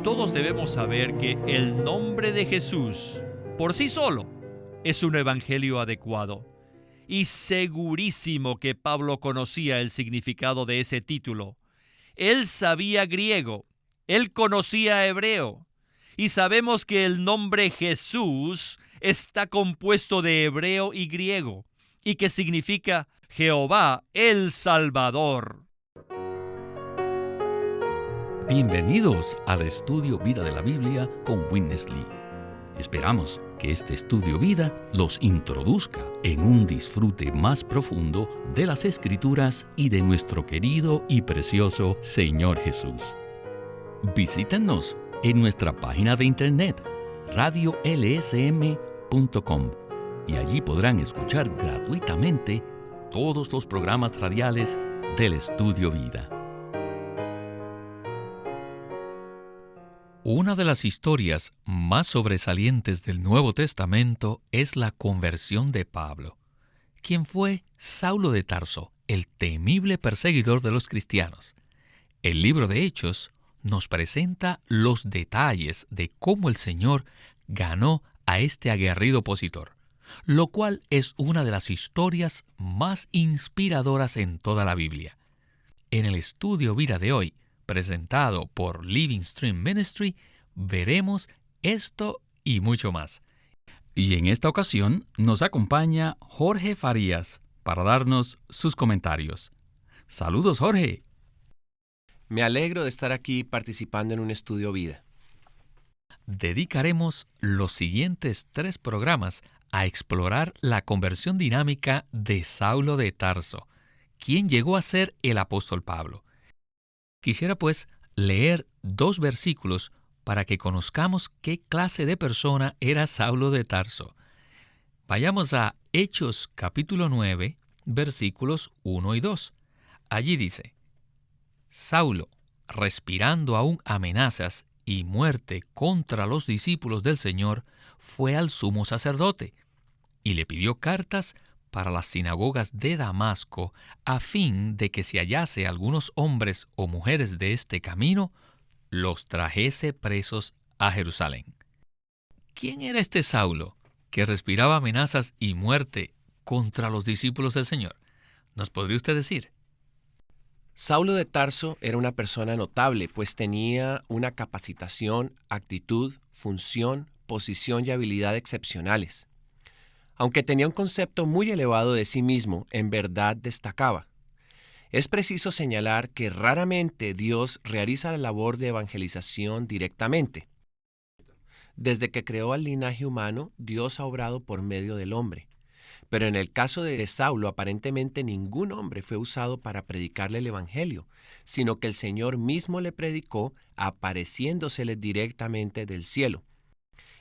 todos debemos saber que el nombre de Jesús, por sí solo, es un evangelio adecuado. Y segurísimo que Pablo conocía el significado de ese título. Él sabía griego, él conocía hebreo, y sabemos que el nombre Jesús está compuesto de hebreo y griego, y que significa Jehová el Salvador. Bienvenidos al Estudio Vida de la Biblia con Witness Lee. Esperamos que este Estudio Vida los introduzca en un disfrute más profundo de las Escrituras y de nuestro querido y precioso Señor Jesús. Visítenos en nuestra página de internet radiolsm.com y allí podrán escuchar gratuitamente todos los programas radiales del Estudio Vida. Una de las historias más sobresalientes del Nuevo Testamento es la conversión de Pablo, quien fue Saulo de Tarso, el temible perseguidor de los cristianos. El libro de Hechos nos presenta los detalles de cómo el Señor ganó a este aguerrido opositor, lo cual es una de las historias más inspiradoras en toda la Biblia. En el Estudio Vida de hoy, presentado por Living Stream Ministry, veremos esto y mucho más. Y en esta ocasión nos acompaña Jorge Farías para darnos sus comentarios. Saludos, Jorge. Me alegro de estar aquí participando en un Estudio Vida. Dedicaremos los siguientes 3 programas a explorar la conversión dinámica de Saulo de Tarso, quien llegó a ser el apóstol Pablo. Quisiera pues leer 2 versículos para que conozcamos qué clase de persona era Saulo de Tarso. Vayamos a Hechos capítulo 9, versículos 1 y 2. Allí dice: Saulo, respirando aún amenazas y muerte contra los discípulos del Señor, fue al sumo sacerdote y le pidió cartas para las sinagogas de Damasco, a fin de que si hallase algunos hombres o mujeres de este camino, los trajese presos a Jerusalén. ¿Quién era este Saulo que respiraba amenazas y muerte contra los discípulos del Señor? ¿Nos podría usted decir? Saulo de Tarso era una persona notable, pues tenía una capacitación, actitud, función, posición y habilidad excepcionales. Aunque tenía un concepto muy elevado de sí mismo, en verdad destacaba. Es preciso señalar que raramente Dios realiza la labor de evangelización directamente. Desde que creó al linaje humano, Dios ha obrado por medio del hombre. Pero en el caso de Saulo, aparentemente ningún hombre fue usado para predicarle el evangelio, sino que el Señor mismo le predicó, apareciéndosele directamente del cielo.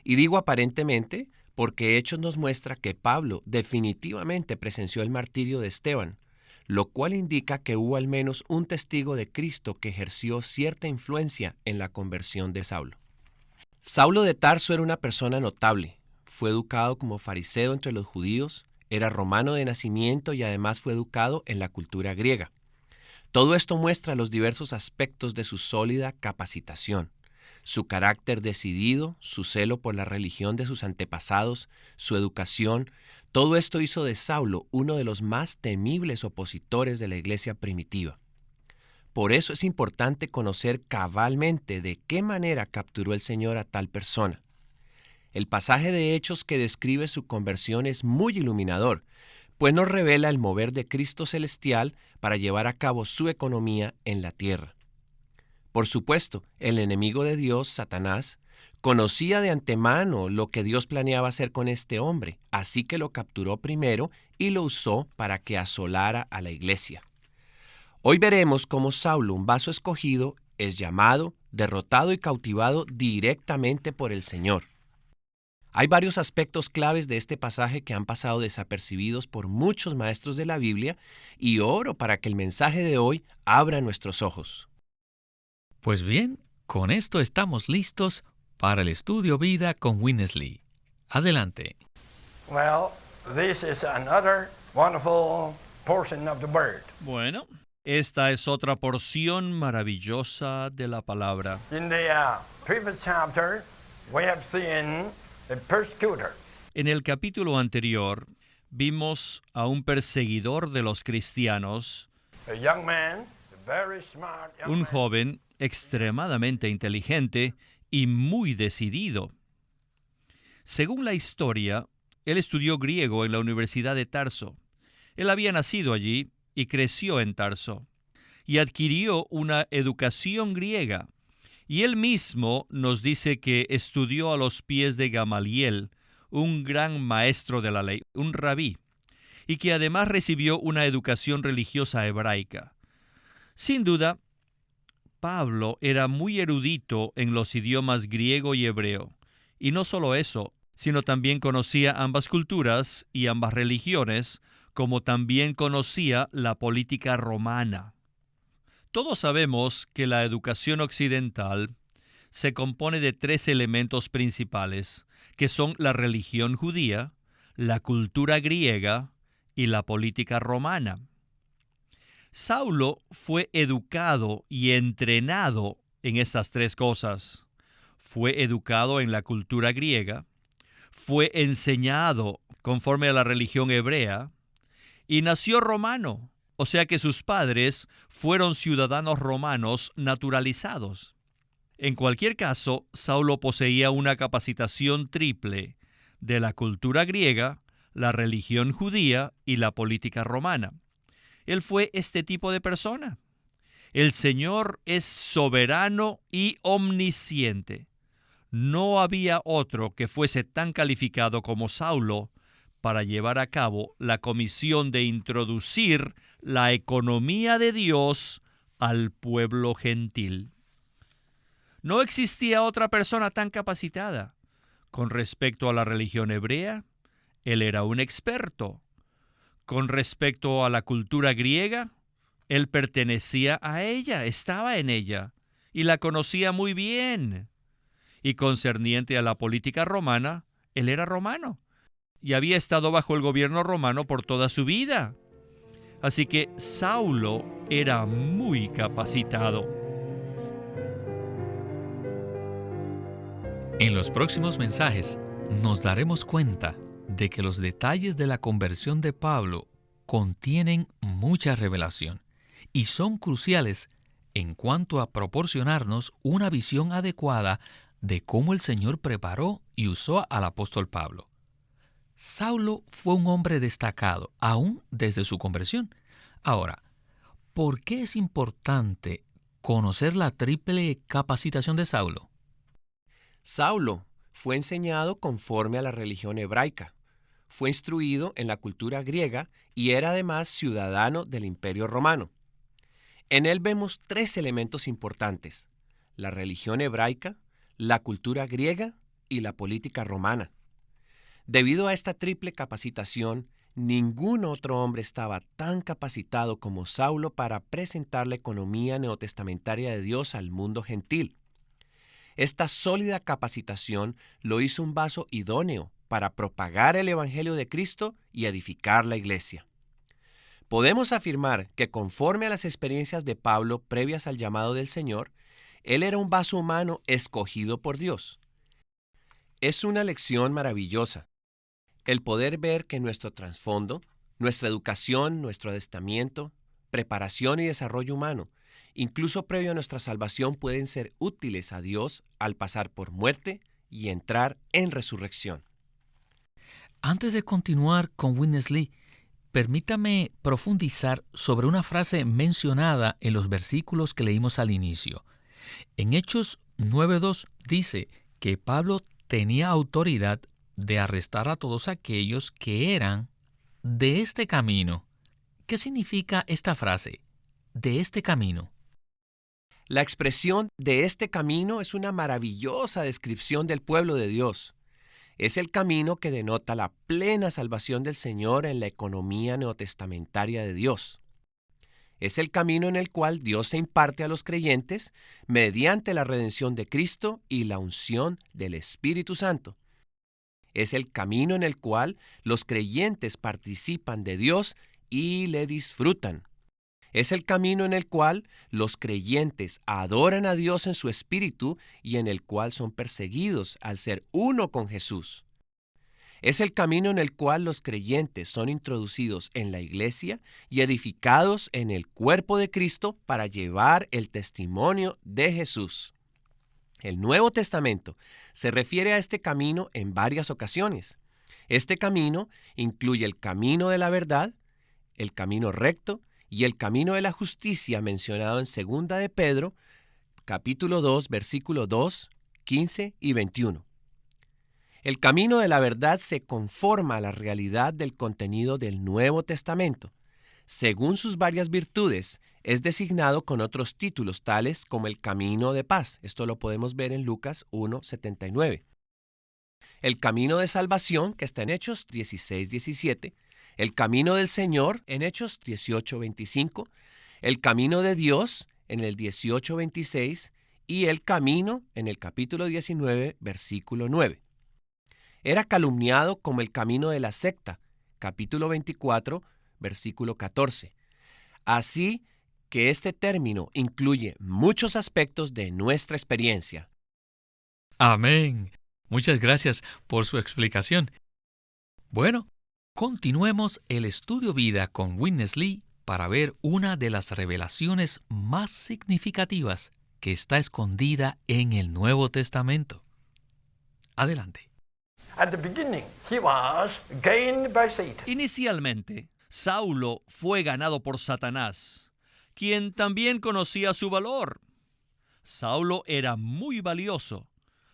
Y digo aparentemente, porque Hechos nos muestra que Pablo definitivamente presenció el martirio de Esteban, lo cual indica que hubo al menos un testigo de Cristo que ejerció cierta influencia en la conversión de Saulo. Saulo de Tarso era una persona notable. Fue educado como fariseo entre los judíos, era romano de nacimiento y además fue educado en la cultura griega. Todo esto muestra los diversos aspectos de su sólida capacitación. Su carácter decidido, su celo por la religión de sus antepasados, su educación, todo esto hizo de Saulo uno de los más temibles opositores de la iglesia primitiva. Por eso es importante conocer cabalmente de qué manera capturó el Señor a tal persona. El pasaje de Hechos que describe su conversión es muy iluminador, pues nos revela el mover de Cristo celestial para llevar a cabo su economía en la tierra. Por supuesto, el enemigo de Dios, Satanás, conocía de antemano lo que Dios planeaba hacer con este hombre, así que lo capturó primero y lo usó para que asolara a la iglesia. Hoy veremos cómo Saulo, un vaso escogido, es llamado, derrotado y cautivado directamente por el Señor. Hay varios aspectos claves de este pasaje que han pasado desapercibidos por muchos maestros de la Biblia y oro para que el mensaje de hoy abra nuestros ojos. Pues bien, con esto estamos listos para el Estudio Vida con Witness Lee. Adelante. Well, this is another wonderful portion of the word. Bueno, Esta es otra porción maravillosa de la palabra. In the previous chapter, we have seen a persecutor. En el capítulo anterior, vimos a un perseguidor de los cristianos, A young man, a very smart young un man. joven extremadamente inteligente y muy decidido. Según la historia, él estudió griego en la Universidad de Tarso. Él había nacido allí y creció en Tarso, y adquirió una educación griega. Y él mismo nos dice que estudió a los pies de Gamaliel, un gran maestro de la ley, un rabí, y que además recibió una educación religiosa hebraica. Sin duda, Pablo era muy erudito en los idiomas griego y hebreo, y no solo eso, sino también conocía ambas culturas y ambas religiones, como también conocía la política romana. Todos sabemos que la educación occidental se compone de tres elementos principales, que son la religión judía, la cultura griega y la política romana. Saulo fue educado y entrenado en estas tres cosas. Fue educado en la cultura griega, fue enseñado conforme a la religión hebrea y nació romano, o sea que sus padres fueron ciudadanos romanos naturalizados. En cualquier caso, Saulo poseía una capacitación triple de la cultura griega, la religión judía y la política romana. Él fue este tipo de persona. El Señor es soberano y omnisciente. No había otro que fuese tan calificado como Saulo para llevar a cabo la comisión de introducir la economía de Dios al pueblo gentil. No existía otra persona tan capacitada. Con respecto a la religión hebrea, él era un experto. Con respecto a la cultura griega, él pertenecía a ella, estaba en ella, y la conocía muy bien. Y concerniente a la política romana, él era romano, y había estado bajo el gobierno romano por toda su vida. Así que Saulo era muy capacitado. En los próximos mensajes nos daremos cuenta de que los detalles de la conversión de Pablo contienen mucha revelación y son cruciales en cuanto a proporcionarnos una visión adecuada de cómo el Señor preparó y usó al apóstol Pablo. Saulo fue un hombre destacado, aún desde su conversión. Ahora, ¿por qué es importante conocer la triple capacitación de Saulo? Saulo fue enseñado conforme a la religión hebraica, fue instruido en la cultura griega y era además ciudadano del Imperio Romano. En él vemos tres elementos importantes: la religión hebraica, la cultura griega y la política romana. Debido a esta triple capacitación, ningún otro hombre estaba tan capacitado como Saulo para presentar la economía neotestamentaria de Dios al mundo gentil. Esta sólida capacitación lo hizo un vaso idóneo para propagar el Evangelio de Cristo y edificar la iglesia. Podemos afirmar que conforme a las experiencias de Pablo previas al llamado del Señor, él era un vaso humano escogido por Dios. Es una lección maravillosa el poder ver que nuestro trasfondo, nuestra educación, nuestro adiestramiento, preparación y desarrollo humano, incluso previo a nuestra salvación, pueden ser útiles a Dios al pasar por muerte y entrar en resurrección. Antes de continuar con Witness Lee, permítame profundizar sobre una frase mencionada en los versículos que leímos al inicio. En Hechos 9:2 dice que Pablo tenía autoridad de arrestar a todos aquellos que eran de este camino. ¿Qué significa esta frase, de este camino? La expresión de este camino es una maravillosa descripción del pueblo de Dios. Es el camino que denota la plena salvación del Señor en la economía neotestamentaria de Dios. Es el camino en el cual Dios se imparte a los creyentes mediante la redención de Cristo y la unción del Espíritu Santo. Es el camino en el cual los creyentes participan de Dios y le disfrutan. Es el camino en el cual los creyentes adoran a Dios en su espíritu y en el cual son perseguidos al ser uno con Jesús. Es el camino en el cual los creyentes son introducidos en la iglesia y edificados en el cuerpo de Cristo para llevar el testimonio de Jesús. El Nuevo Testamento se refiere a este camino en varias ocasiones. Este camino incluye el camino de la verdad, el camino recto y el camino de la justicia mencionado en 2 de Pedro, capítulo 2, versículo 2, 15 y 21. El camino de la verdad se conforma a la realidad del contenido del Nuevo Testamento. Según sus varias virtudes, es designado con otros títulos tales como el camino de paz. Esto lo podemos ver en Lucas 1:79. El camino de salvación, que está en Hechos 16:17. El camino del Señor, en Hechos 18:25. El camino de Dios, en el 18:26. Y el camino, en el capítulo 19, versículo 9. Era calumniado como el camino de la secta, capítulo 24, versículo 14. Así que este término incluye muchos aspectos de nuestra experiencia. Amén. Muchas gracias por su explicación. Bueno, continuemos el estudio vida con Witness Lee para ver una de las revelaciones más significativas que está escondida en el Nuevo Testamento. Adelante. At the beginning, he was gained by Satan. Inicialmente, Saulo fue ganado por Satanás, quien también conocía su valor. Saulo era muy valioso,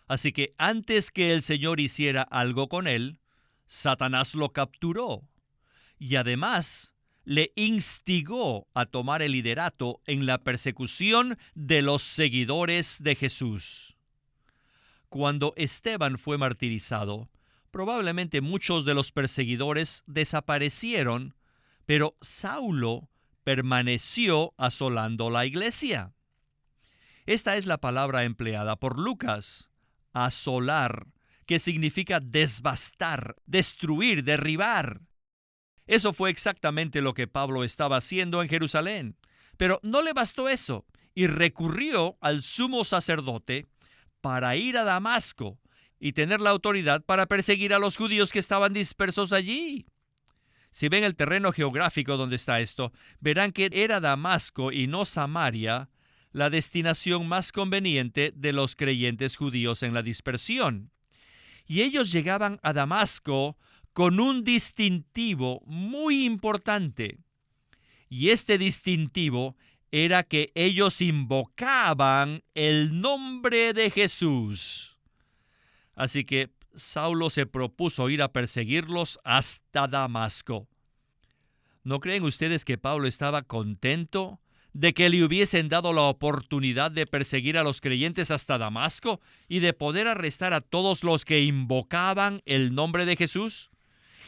así que antes que el Señor hiciera algo con él, Satanás lo capturó y además le instigó a tomar el liderato en la persecución de los seguidores de Jesús. Cuando Esteban fue martirizado, probablemente muchos de los perseguidores desaparecieron, pero Saulo permaneció asolando la iglesia. Esta es la palabra empleada por Lucas, asolar, que significa desbastar, destruir, derribar. Eso fue exactamente lo que Pablo estaba haciendo en Jerusalén. Pero no le bastó eso, y recurrió al sumo sacerdote para ir a Damasco y tener la autoridad para perseguir a los judíos que estaban dispersos allí. Si ven el terreno geográfico donde está esto, verán que era Damasco y no Samaria la destinación más conveniente de los creyentes judíos en la dispersión. Y ellos llegaban a Damasco con un distintivo muy importante. Y este distintivo era que ellos invocaban el nombre de Jesús. Así que Saulo se propuso ir a perseguirlos hasta Damasco. ¿No creen ustedes que Pablo estaba contento de que le hubiesen dado la oportunidad de perseguir a los creyentes hasta Damasco y de poder arrestar a todos los que invocaban el nombre de Jesús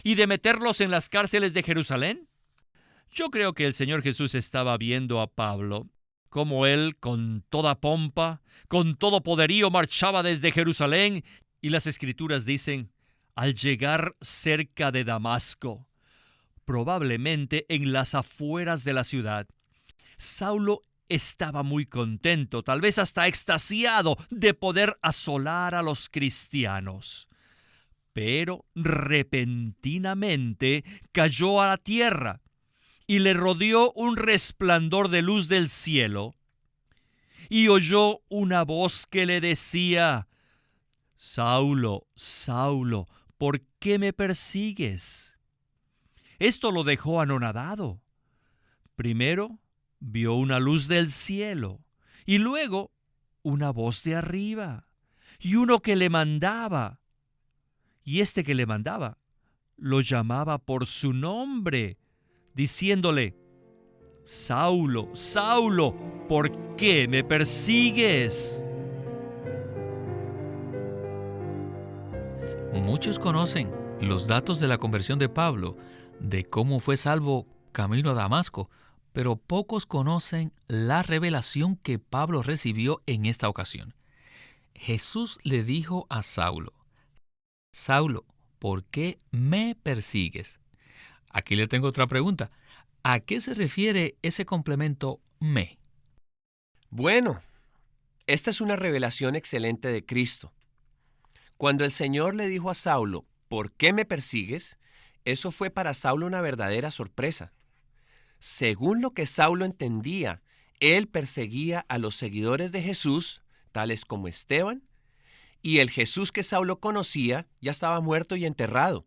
y de meterlos en las cárceles de Jerusalén? Yo creo que el Señor Jesús estaba viendo a Pablo, como él, con toda pompa, con todo poderío, marchaba desde Jerusalén, y las Escrituras dicen, al llegar cerca de Damasco, probablemente en las afueras de la ciudad, Saulo estaba muy contento, tal vez hasta extasiado, de poder asolar a los cristianos. Pero repentinamente cayó a la tierra, y le rodeó un resplandor de luz del cielo, y oyó una voz que le decía, Saulo, Saulo, ¿por qué me persigues? Esto lo dejó anonadado. Primero vio una luz del cielo, y luego una voz de arriba, y uno que le mandaba. Y este que le mandaba lo llamaba por su nombre, diciéndole, Saulo, Saulo, ¿por qué me persigues? Muchos conocen los datos de la conversión de Pablo, de cómo fue salvo camino a Damasco, pero pocos conocen la revelación que Pablo recibió en esta ocasión. Jesús le dijo a Saulo, Saulo, ¿por qué me persigues? Aquí le tengo otra pregunta. ¿A qué se refiere ese complemento me? Bueno, esta es una revelación excelente de Cristo. Cuando el Señor le dijo a Saulo, ¿por qué me persigues?, eso fue para Saulo una verdadera sorpresa. Según lo que Saulo entendía, él perseguía a los seguidores de Jesús, tales como Esteban, y el Jesús que Saulo conocía ya estaba muerto y enterrado.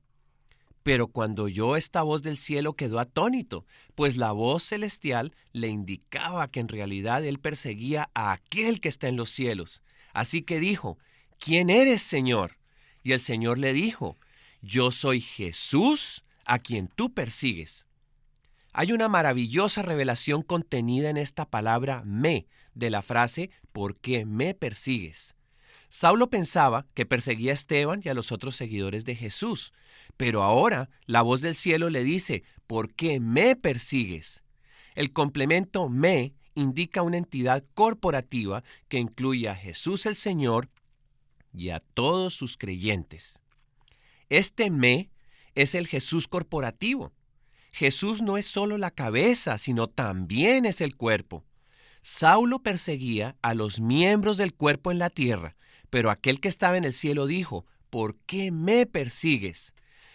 Pero cuando oyó esta voz del cielo quedó atónito, pues la voz celestial le indicaba que en realidad él perseguía a aquel que está en los cielos. Así que dijo, ¿quién eres, Señor? Y el Señor le dijo, yo soy Jesús a quien tú persigues. Hay una maravillosa revelación contenida en esta palabra me, de la frase ¿por qué me persigues? Saulo pensaba que perseguía a Esteban y a los otros seguidores de Jesús, pero ahora la voz del cielo le dice ¿por qué me persigues? El complemento me indica una entidad corporativa que incluye a Jesús el Señor y a todos sus creyentes. Este me es el Jesús corporativo. Jesús no es solo la cabeza, sino también es el cuerpo. Saulo perseguía a los miembros del cuerpo en la tierra, pero aquel que estaba en el cielo dijo, ¿por qué me persigues?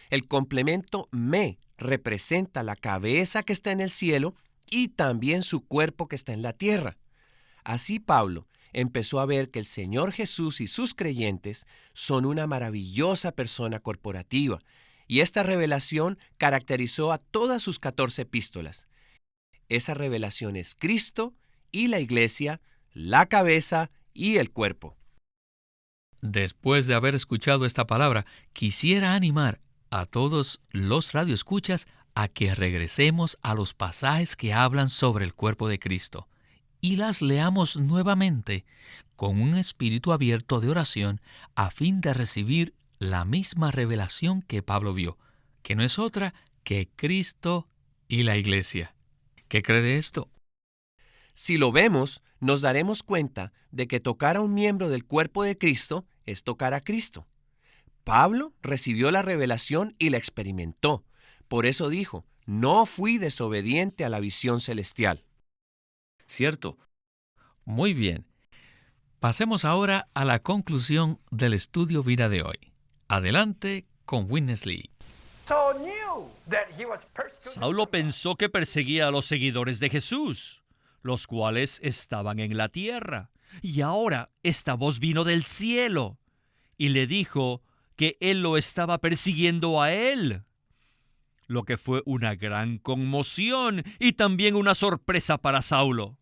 El complemento me representa la cabeza que está en el cielo y también su cuerpo que está en la tierra. Así Pablo empezó a ver que el Señor Jesús y sus creyentes son una maravillosa persona corporativa, y esta revelación caracterizó a todas sus 14 epístolas. Esa revelación es Cristo y la iglesia, la cabeza y el cuerpo. Después de haber escuchado esta palabra, quisiera animar a todos los radioescuchas a que regresemos a los pasajes que hablan sobre el cuerpo de Cristo y las leamos nuevamente con un espíritu abierto de oración a fin de recibir la misma revelación que Pablo vio, que no es otra que Cristo y la iglesia. ¿Qué cree de esto? Si lo vemos, nos daremos cuenta de que tocar a un miembro del cuerpo de Cristo es tocar a Cristo. Pablo recibió la revelación y la experimentó. Por eso dijo, no fui desobediente a la visión celestial. Cierto. Muy bien. Pasemos ahora a la conclusión del estudio vida de hoy. Adelante con Witness Lee. Saulo pensó que perseguía a los seguidores de Jesús, los cuales estaban en la tierra. Y ahora esta voz vino del cielo y le dijo que él lo estaba persiguiendo a él, lo que fue una gran conmoción y también una sorpresa para Saulo.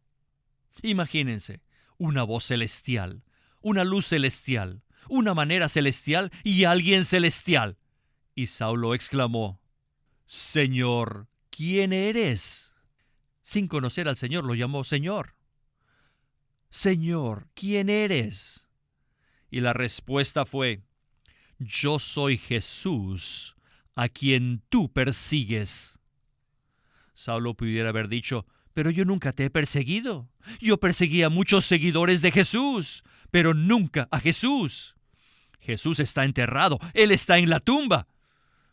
Imagínense, una voz celestial, una luz celestial, una manera celestial y alguien celestial. Y Saulo exclamó, Señor, ¿quién eres? Sin conocer al Señor lo llamó Señor. Señor, ¿quién eres? Y la respuesta fue, yo soy Jesús, a quien tú persigues. Saulo pudiera haber dicho, pero yo nunca te he perseguido. Yo perseguí a muchos seguidores de Jesús, pero nunca a Jesús. Jesús está enterrado, Él está en la tumba.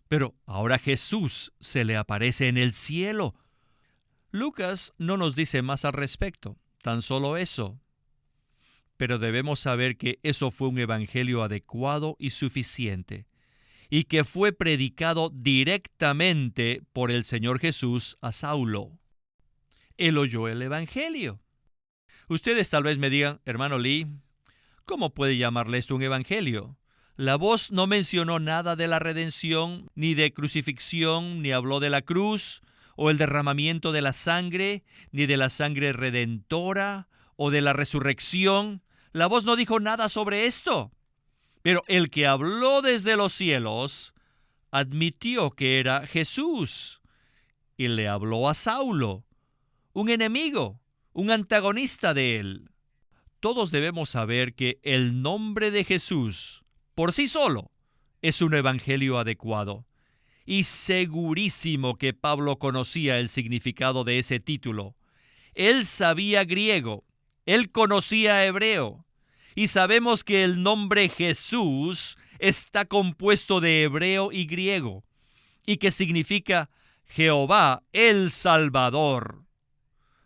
Pero ahora Jesús se le aparece en el cielo. Lucas no nos dice más al respecto, tan solo eso. Pero debemos saber que eso fue un evangelio adecuado y suficiente, y que fue predicado directamente por el Señor Jesús a Saulo. Él oyó el evangelio. Ustedes tal vez me digan, hermano Lee, ¿cómo puede llamarle esto un evangelio? La voz no mencionó nada de la redención, ni de crucifixión, ni habló de la cruz, o el derramamiento de la sangre, ni de la sangre redentora, o de la resurrección. La voz no dijo nada sobre esto. Pero el que habló desde los cielos admitió que era Jesús y le habló a Saulo, un enemigo, un antagonista de él. Todos debemos saber que el nombre de Jesús por sí solo es un evangelio adecuado. Y segurísimo que Pablo conocía el significado de ese título. Él sabía griego, él conocía hebreo. Y sabemos que el nombre Jesús está compuesto de hebreo y griego, y que significa Jehová el Salvador.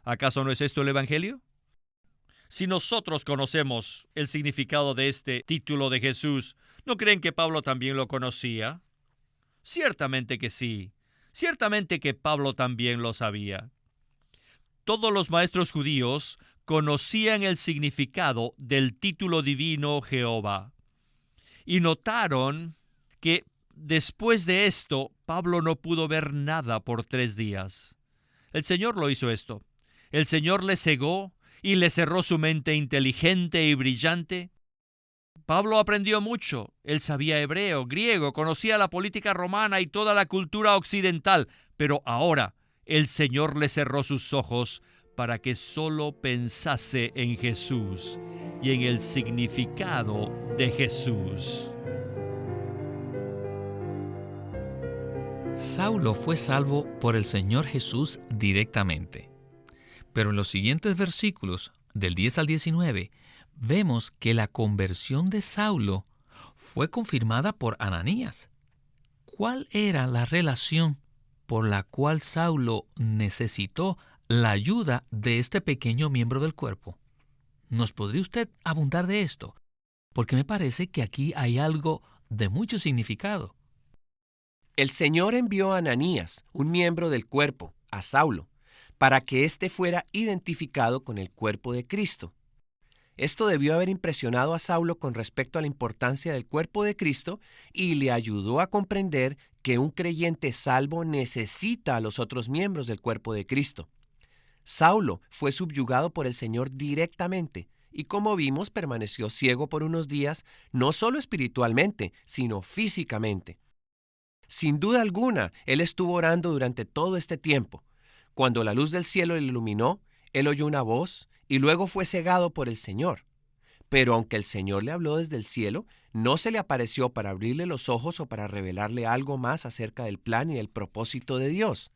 ¿Acaso no es esto el Evangelio? Si nosotros conocemos el significado de este título de Jesús, ¿no creen que Pablo también lo conocía? Ciertamente que sí. Ciertamente que Pablo también lo sabía. Todos los maestros judíos conocían el significado del título divino Jehová. Y notaron que después de esto, Pablo no pudo ver nada por 3 días. El Señor lo hizo esto. El Señor le cegó y le cerró su mente inteligente y brillante. Pablo aprendió mucho. Él sabía hebreo, griego, conocía la política romana y toda la cultura occidental, pero ahora el Señor le cerró sus ojos para que solo pensase en Jesús y en el significado de Jesús. Saulo fue salvo por el Señor Jesús directamente. Pero en los siguientes versículos, del 10 al 19, vemos que la conversión de Saulo fue confirmada por Ananías. ¿Cuál era la relación por la cual Saulo necesitó la ayuda de este pequeño miembro del cuerpo? ¿Nos podría usted abundar de esto? Porque me parece que aquí hay algo de mucho significado. El Señor envió a Ananías, un miembro del cuerpo, a Saulo, para que éste fuera identificado con el cuerpo de Cristo. Esto debió haber impresionado a Saulo con respecto a la importancia del cuerpo de Cristo y le ayudó a comprender que un creyente salvo necesita a los otros miembros del cuerpo de Cristo. Saulo fue subyugado por el Señor directamente y, como vimos, permaneció ciego por unos días, no solo espiritualmente, sino físicamente. Sin duda alguna, él estuvo orando durante todo este tiempo. Cuando la luz del cielo le iluminó, él oyó una voz y luego fue cegado por el Señor. Pero aunque el Señor le habló desde el cielo, no se le apareció para abrirle los ojos o para revelarle algo más acerca del plan y del propósito de Dios.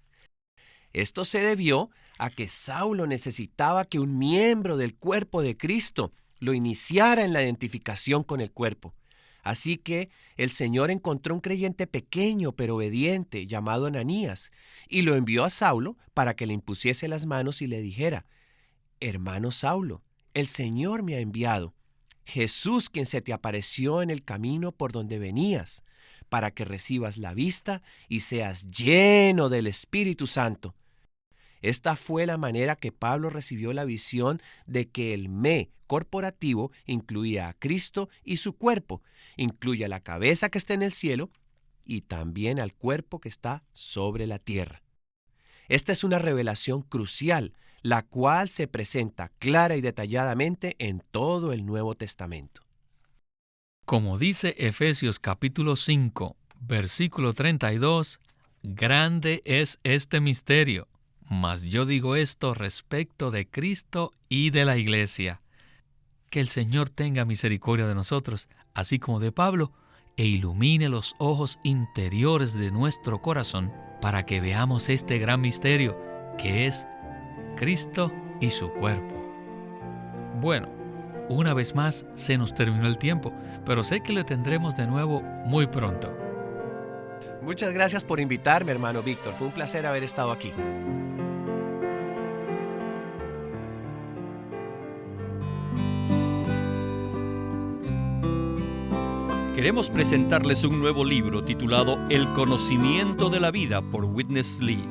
Esto se debió a que Saulo necesitaba que un miembro del cuerpo de Cristo lo iniciara en la identificación con el cuerpo. Así que el Señor encontró un creyente pequeño pero obediente llamado Ananías y lo envió a Saulo para que le impusiese las manos y le dijera: «Hermano Saulo, el Señor me ha enviado, Jesús quien se te apareció en el camino por donde venías, para que recibas la vista y seas lleno del Espíritu Santo». Esta fue la manera que Pablo recibió la visión de que el me corporativo incluía a Cristo y su cuerpo, incluye a la cabeza que está en el cielo y también al cuerpo que está sobre la tierra. Esta es una revelación crucial, la cual se presenta clara y detalladamente en todo el Nuevo Testamento. Como dice Efesios capítulo 5, versículo 32, grande es este misterio. Mas yo digo esto respecto de Cristo y de la Iglesia. Que el Señor tenga misericordia de nosotros, así como de Pablo, e ilumine los ojos interiores de nuestro corazón para que veamos este gran misterio, que es Cristo y su cuerpo. Bueno, una vez más se nos terminó el tiempo, pero sé que lo tendremos de nuevo muy pronto. Muchas gracias por invitarme, hermano Víctor. Fue un placer haber estado aquí. Queremos presentarles un nuevo libro titulado El conocimiento de la vida por Witness Lee,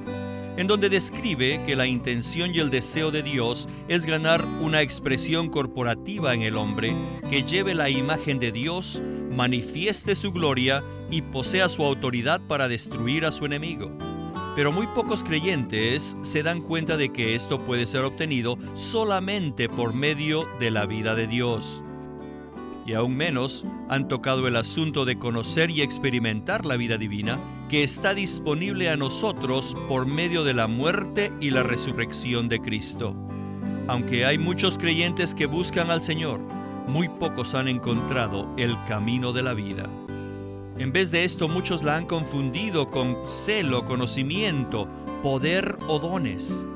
en donde describe que la intención y el deseo de Dios es ganar una expresión corporativa en el hombre que lleve la imagen de Dios, manifieste su gloria y posea su autoridad para destruir a su enemigo. Pero muy pocos creyentes se dan cuenta de que esto puede ser obtenido solamente por medio de la vida de Dios. Y aún menos han tocado el asunto de conocer y experimentar la vida divina que está disponible a nosotros por medio de la muerte y la resurrección de Cristo. Aunque hay muchos creyentes que buscan al Señor, muy pocos han encontrado el camino de la vida. En vez de esto, muchos la han confundido con celo, conocimiento, poder o dones.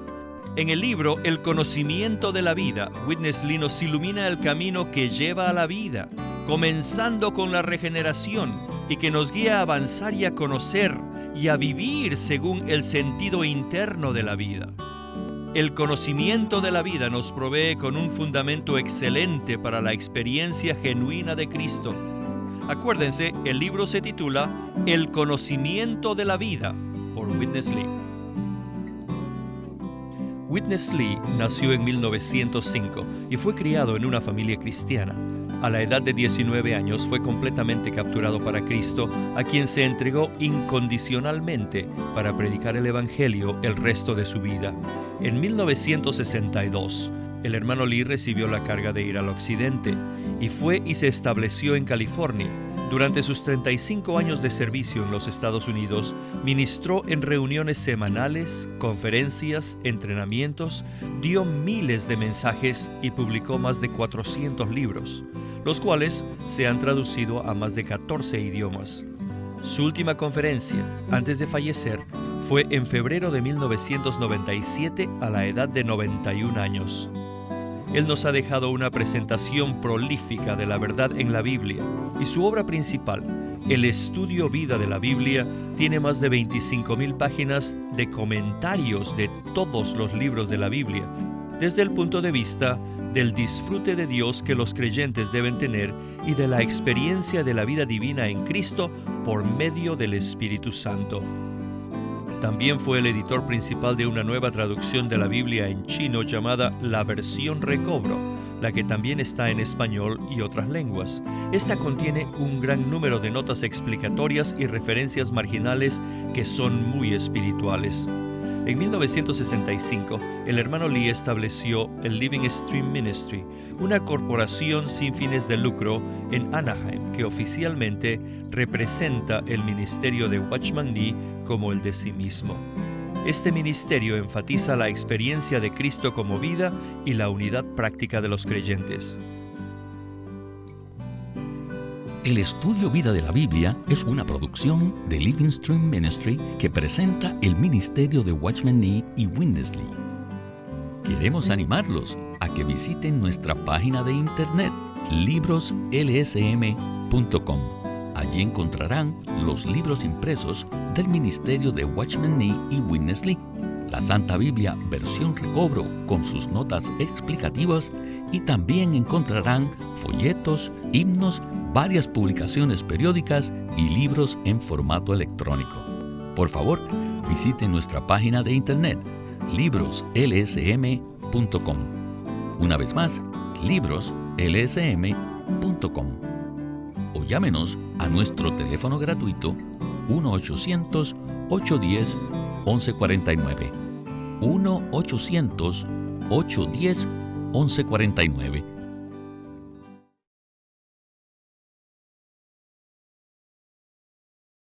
En el libro El conocimiento de la vida, Witness Lee nos ilumina el camino que lleva a la vida, comenzando con la regeneración, y que nos guía a avanzar y a conocer y a vivir según el sentido interno de la vida. El conocimiento de la vida nos provee con un fundamento excelente para la experiencia genuina de Cristo. Acuérdense, el libro se titula El conocimiento de la vida, por Witness Lee. Witness Lee nació en 1905 y fue criado en una familia cristiana. A la edad de 19 años fue completamente capturado para Cristo, a quien se entregó incondicionalmente para predicar el Evangelio el resto de su vida. En 1962, el hermano Lee recibió la carga de ir al occidente y fue y se estableció en California. Durante sus 35 años de servicio en los Estados Unidos, ministró en reuniones semanales, conferencias, entrenamientos, dio miles de mensajes y publicó más de 400 libros, los cuales se han traducido a más de 14 idiomas. Su última conferencia, antes de fallecer, fue en febrero de 1997 a la edad de 91 años. Él nos ha dejado una presentación prolífica de la verdad en la Biblia, y su obra principal, el Estudio Vida de la Biblia, tiene más de 25,000 páginas de comentarios de todos los libros de la Biblia, desde el punto de vista del disfrute de Dios que los creyentes deben tener y de la experiencia de la vida divina en Cristo por medio del Espíritu Santo. También fue el editor principal de una nueva traducción de la Biblia en chino llamada La Versión Recobro, la que también está en español y otras lenguas. Esta contiene un gran número de notas explicatorias y referencias marginales que son muy espirituales. En 1965, el hermano Lee estableció el Living Stream Ministry, una corporación sin fines de lucro en Anaheim que oficialmente representa el ministerio de Watchman Nee como el de sí mismo. Este ministerio enfatiza la experiencia de Cristo como vida y la unidad práctica de los creyentes. El Estudio Vida de la Biblia es una producción de Living Stream Ministry que presenta el ministerio de Watchman Nee y Witness Lee. Queremos animarlos a que visiten nuestra página de internet libroslsm.com. Allí encontrarán los libros impresos del ministerio de Watchman Nee y Witness Lee, la Santa Biblia versión recobro con sus notas explicativas, y también encontrarán folletos, himnos, varias publicaciones periódicas y libros en formato electrónico. Por favor, visite nuestra página de internet libroslsm.com. Una vez más, libroslsm.com. O llámenos a nuestro teléfono gratuito 1-800-810-1149. 1-800-810-1149.